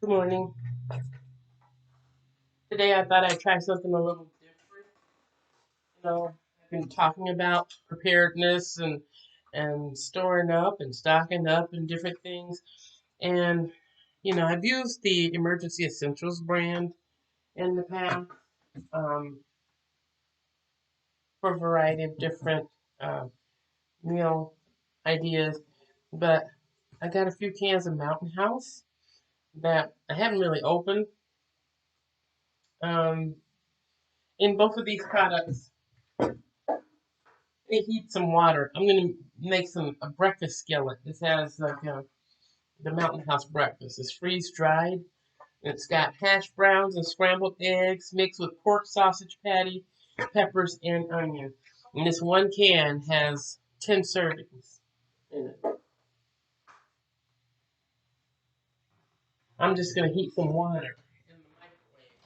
Good morning. Today I thought I'd try something a little different. I've been talking about preparedness and storing up and stocking up and different things. And I've used the Emergency Essentials brand in the past um, for a variety of different uh, meal ideas. But I got a few cans of Mountain House that I haven't really opened. Um, in both of these products, they heat some water. I'm gonna make a breakfast skillet. This has like the Mountain House breakfast. It's freeze dried. It's got hash browns and scrambled eggs mixed with pork sausage patty, peppers, and onion. And this one can has 10 servings in it. I'm just gonna heat some water in the microwave.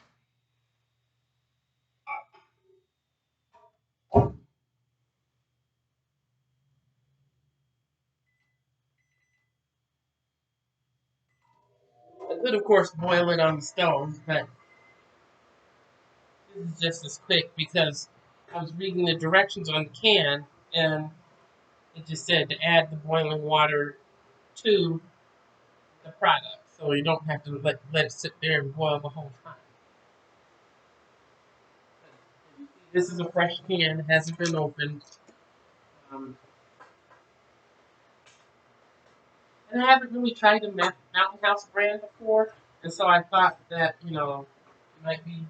I could, of course, boil it on the stove, but this is just as quick because I was reading the directions on the can and it just said to add the boiling water to the product, so you don't have to let it sit there and boil the whole time. This is a fresh can, it hasn't been opened, um, and I haven't really tried the Mountain House brand before, and so I thought that it might be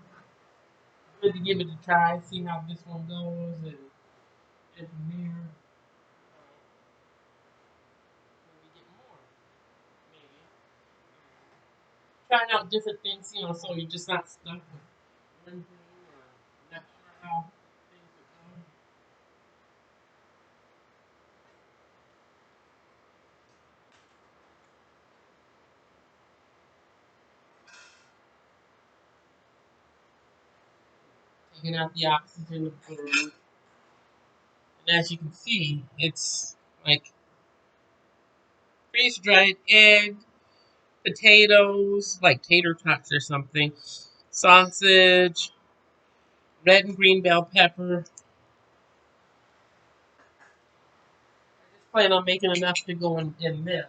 good to give it a try, see how this one goes, and from there maybe get more, maybe trying out different things, so you're just not stuck with one thing or not sure how things would go. Taking out the oxygen of the room. And as you can see, it's like freeze dried egg, potatoes, like tater tots or something, sausage, red and green bell pepper. I just plan on making enough to go in this.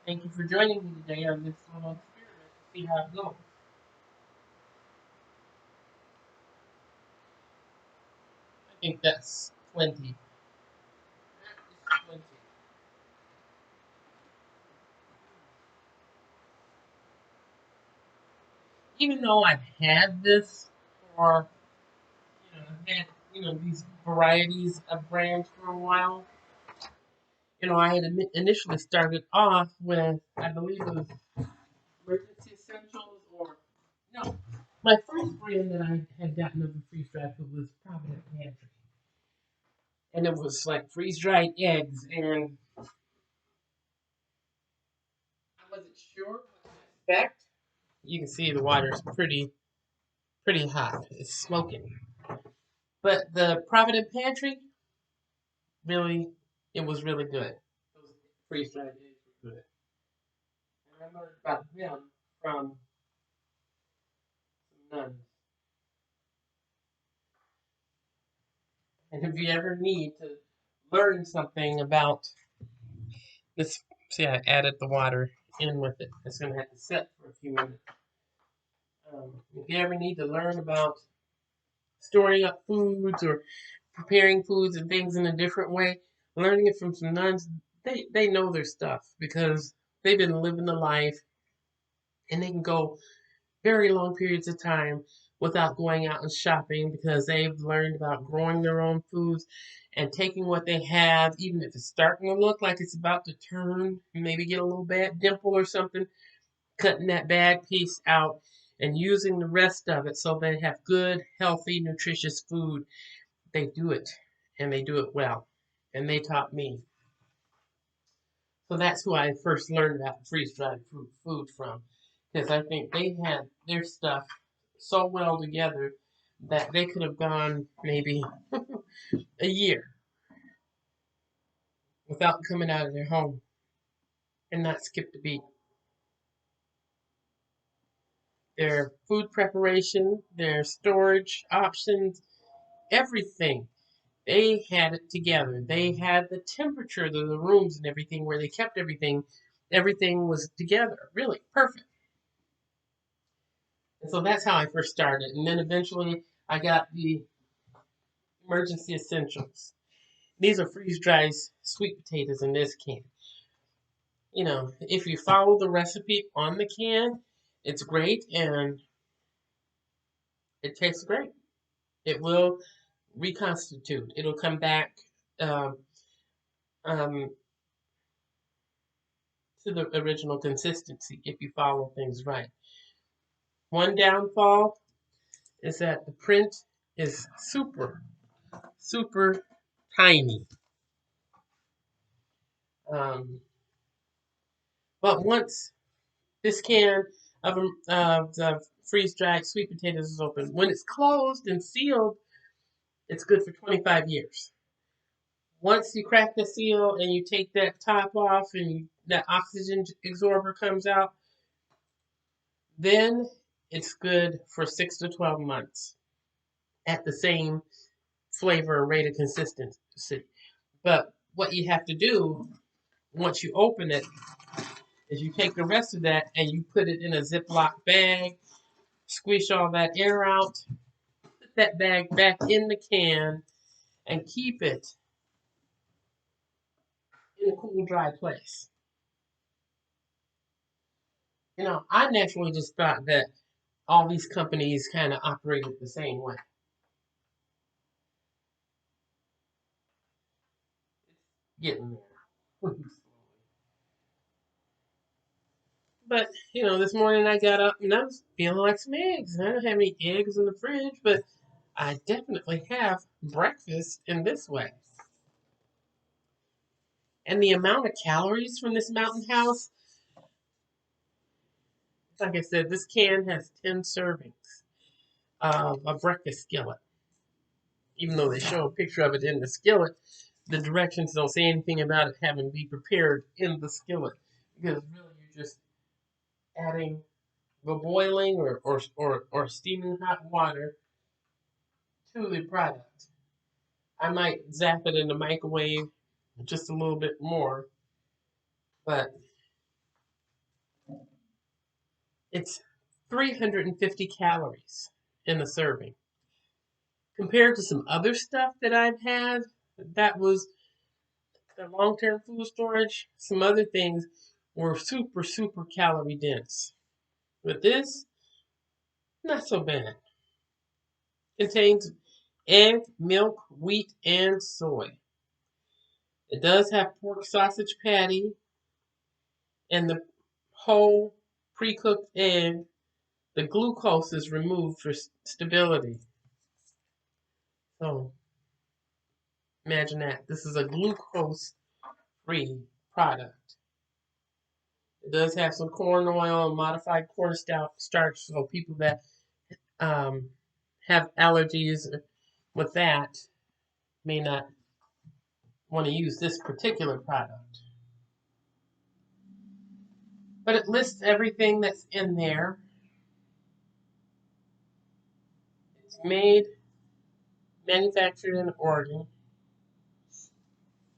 Thank you for joining me today on this little experiment to see how it goes. I think that's plenty. That is plenty. Even though I've had this for, I've had, these varieties of brands for a while, I had initially started off with, I believe it was Emergency Essentials, or no, my first brand that I had gotten of the freeze dried food was Provident Pantry, and it was like freeze dried eggs, and I wasn't sure what to expect. You can see the water's pretty hot. It's smoking, but the Provident Pantry really, it was really good. Those freeze dried eggs were good, and I learned about them from some nuns. And if you ever need to learn something about this, see, I added the water in with it. It's going to have to set for a few minutes. If you ever need to learn about storing up foods or preparing foods and things in a different way, learning it from some nuns, they know their stuff because they've been living the life and they can go very long periods of time without going out and shopping because they've learned about growing their own foods and taking what they have, even if it's starting to look like it's about to turn, maybe get a little bad dimple or something, cutting that bad piece out and using the rest of it so they have good, healthy, nutritious food. They do it and they do it well. And they taught me. So that's who I first learned about freeze dried food from. Because I think they had their stuff so well together that they could have gone maybe a year. without coming out of their home and not skip a beat. Their food preparation, their storage options, everything. They had it together. They had the temperature of the rooms and everything where they kept everything. Everything was together, really perfect. And so that's how I first started. And then eventually I got the emergency essentials. These are freeze dried sweet potatoes in this can. If you follow the recipe on the can, it's great and it tastes great. It will reconstitute. It'll come back um, um, to the original consistency if you follow things right. One downfall is that the print is super, super tiny. Um, but once this can of the freeze dried sweet potatoes is open, when it's closed and sealed, it's good for 25 years. Once you crack the seal and you take that top off and that oxygen absorber comes out, then it's good for 6 to 12 months at the same flavor and rate of consistency. But what you have to do once you open it is you take the rest of that and you put it in a Ziploc bag, squish all that air out, put that bag back in the can, and keep it in a cool, dry place. I naturally just thought that all these companies kind of operated the same way. It's getting there. But, this morning I got up and I was feeling like some eggs. And I don't have any eggs in the fridge, but I definitely have breakfast in this way. And the amount of calories from this mountain house, like I said, this can has 10 servings of a breakfast skillet. Even though they show a picture of it in the skillet, the directions don't say anything about it having to be prepared in the skillet. Because really you're just adding the boiling or steaming hot water to the product. I might zap it in the microwave just a little bit more, but it's 350 calories in a serving. Compared to some other stuff that I've had, that was the long term food storage, some other things were super, super calorie dense. But this, not so bad. Contains egg, milk, wheat, and soy. It does have pork sausage patty and the whole pre-cooked egg. The glucose is removed for stability. So imagine that. This is a glucose-free product. It does have some corn oil and modified cornstarch, so people that um, have allergies with that may not want to use this particular product. But it lists everything that's in there. It's made, manufactured in Oregon.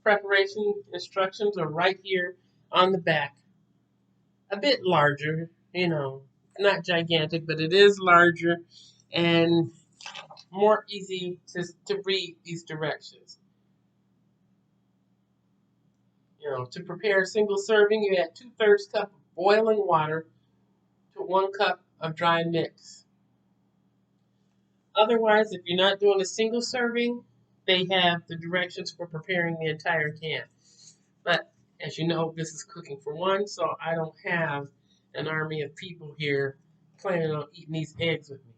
Preparation instructions are right here on the back. A bit larger, not gigantic, but it is larger and more easy to read these directions. To prepare a single serving, you add 2/3 cup of boiling water to 1 cup of dry mix. Otherwise, if you're not doing a single serving, they have the directions for preparing the entire can. But as you know, this is cooking for one, so I don't have an army of people here planning on eating these eggs with me.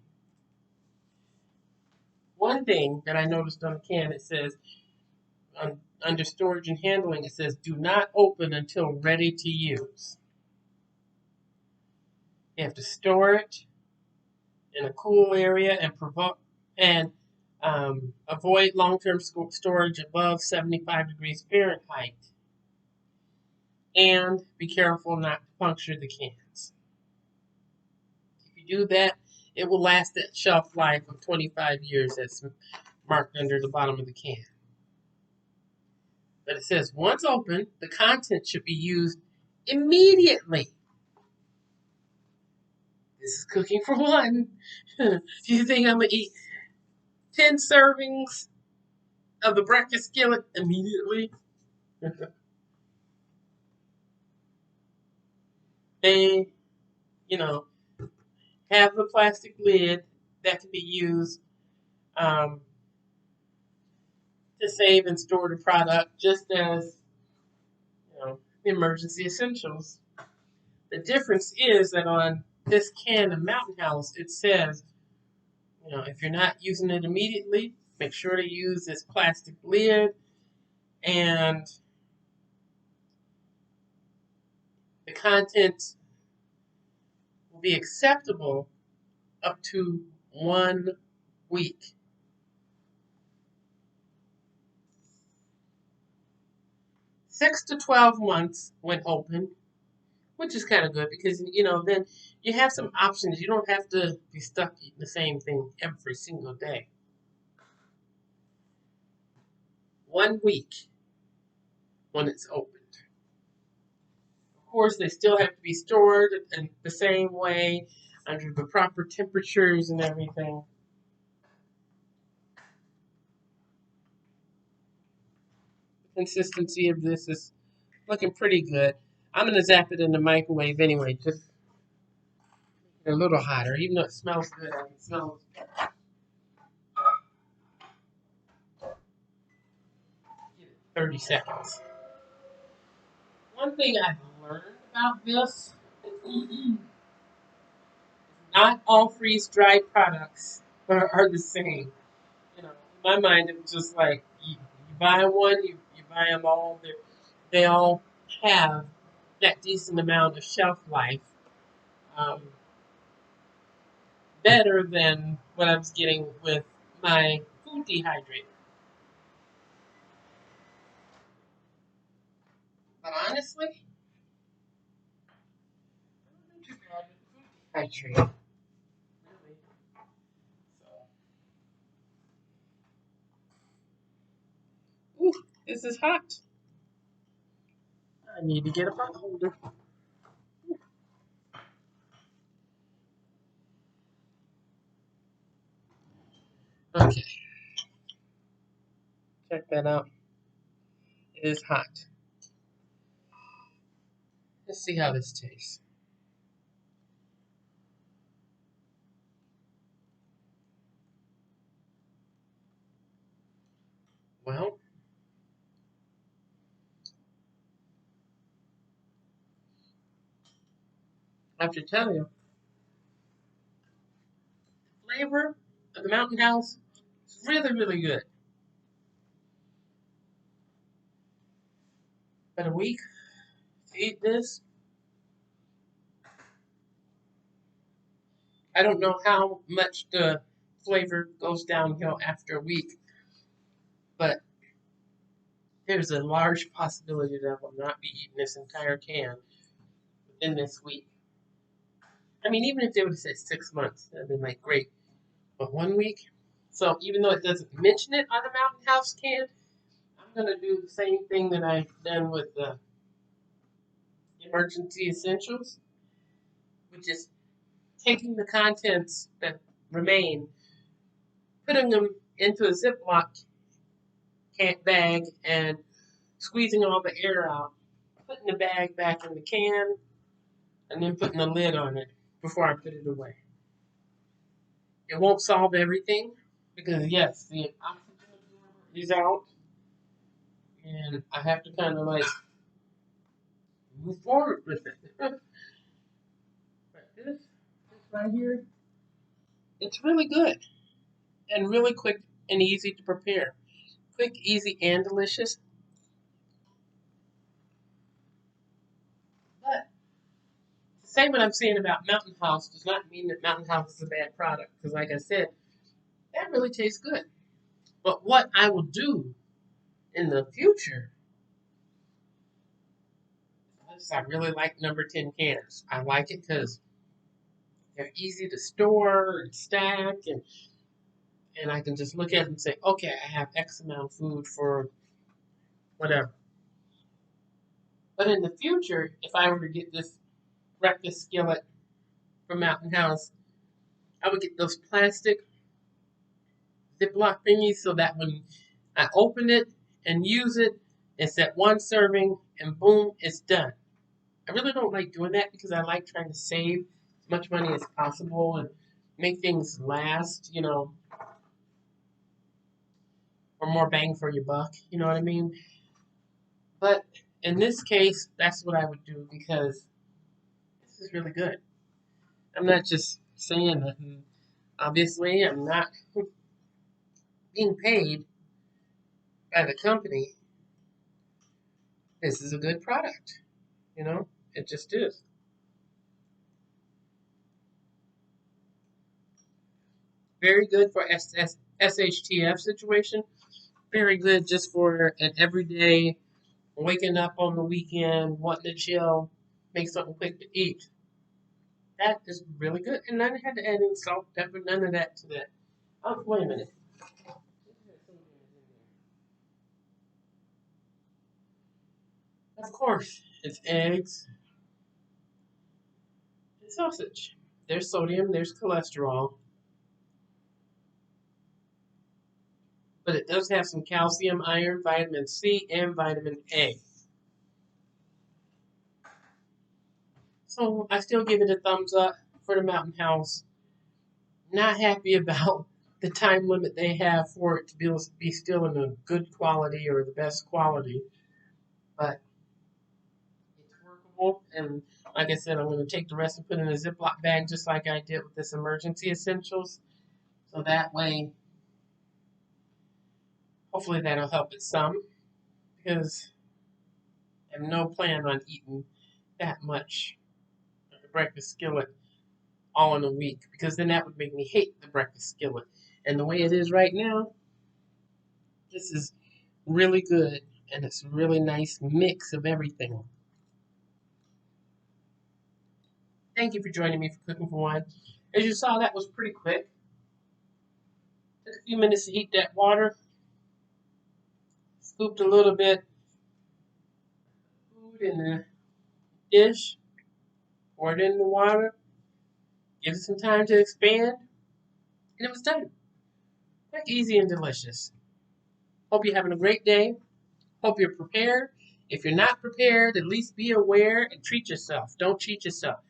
One thing that I noticed on the can, it says, under storage and handling, it says, do not open until ready to use. You have to store it in a cool area and avoid long-term storage above 75 degrees Fahrenheit. and be careful not to puncture the cans. If you do that, it will last that shelf life of 25 years that's marked under the bottom of the can. But it says once open, the content should be used immediately. This is cooking for one. Do you think I'm going to eat 10 servings of the breakfast skillet immediately? They, you know, have the plastic lid that can be used um, to save and store the product, just as the emergency essentials. The difference is that on this can of Mountain House, it says, if you're not using it immediately, make sure to use this plastic lid, and the contents will be acceptable up to 1 week. 6 to 12 months when open, which is kind of good because then you have some options. You don't have to be stuck eating the same thing every single day. 1 week when it's opened. Of course, they still have to be stored in the same way under the proper temperatures and everything. The consistency of this is looking pretty good. I'm going to zap it in the microwave anyway, just a little hotter. Even though it smells good, I can smell it. 30 seconds. One thing I've learned about this is not all freeze-dried products are the same. In my mind, it was just like you buy one, you buy them all. They all have that decent amount of shelf life. Um, Better than what I was getting with my food dehydrator. But honestly, it wasn't too bad with the food dehydrator. Really. So, ooh, this is hot. I need to get a pot holder. Okay, check that out. It is hot. Let's see how this tastes. Well, I have to tell you, the flavor of the Mountain House is really, really good. But a week to eat this, I don't know how much the flavor goes downhill after a week, but there's a large possibility that I will not be eating this entire can within this week. I mean, even if they would have said 6 months, that'd been like great. But 1 week? So even though it doesn't mention it on the Mountain House can, I'm gonna do the same thing that I've done with the emergency essentials, which is taking the contents that remain, putting them into a Ziploc bag, and squeezing all the air out, putting the bag back in the can, and then putting the lid on it before I put it away. It won't solve everything because yes, the oxygen absorber is out, and I have to kind of like move forward with it. But this right here, it's really good and really quick and easy to prepare. Quick, easy, and delicious. But to say what I'm saying about Mountain House does not mean that Mountain House is a bad product. Because like I said, that really tastes good. But what I will do in the future, honest, I really like number 10 cans. I like it because they're easy to store and stack, and I can just look at it and say, okay, I have X amount of food for whatever. But in the future, if I were to get this breakfast skillet from Mountain House, I would get those plastic Ziploc thingies so that when I open it and use it, it's at one serving and boom, it's done. I really don't like doing that because I like trying to save as much money as possible and make things last, for more bang for your buck. You know what I mean? But in this case, that's what I would do because this is really good. I'm not just saying that. And obviously, I'm not being paid by the company. This is a good product. You know, it just is. Very good for SHTF situation. Very good just for an everyday waking up on the weekend, wanting to chill, make something quick to eat. That is really good. And I had to add in salt, pepper, none of that to that. Oh, wait a minute. Of course, it's eggs and sausage. There's sodium, there's cholesterol, but it does have some calcium, iron, vitamin C, and vitamin A. So I still give it a thumbs up for the Mountain House. Not happy about the time limit they have for it to be still in a good quality or the best quality, but it's workable. And like I said, I'm going to take the rest and put it in a Ziploc bag just like I did with this emergency essentials. So that way, hopefully that'll help it some because I have no plan on eating that much of the breakfast skillet all in a week because then that would make me hate the breakfast skillet. And the way it is right now, this is really good and it's a really nice mix of everything. Thank you for joining me for Cooking for One. As you saw, that was pretty quick. Took a few minutes to heat that water. Scooped a little bit of food in the dish. Poured it in the water. Give it some time to expand. And it was done. Quick, easy, and delicious. Hope you're having a great day. Hope you're prepared. If you're not prepared, at least be aware and treat yourself. Don't cheat yourself.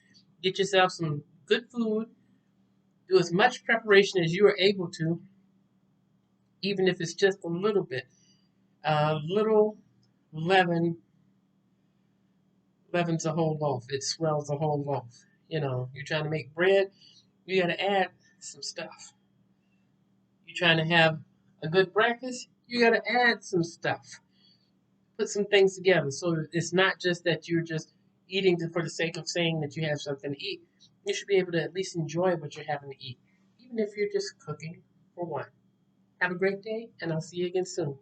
Get yourself some good food. Do as much preparation as you are able to, even if it's just a little bit. A little leaven leavens a whole loaf. It swells a whole loaf. You're trying to make bread, you got to add some stuff. You're trying to have a good breakfast, you got to add some stuff. Put some things together so it's not just that you're just eating for the sake of saying that you have something to eat. You should be able to at least enjoy what you're having to eat, even if you're just cooking for one. Have a great day, and I'll see you again soon.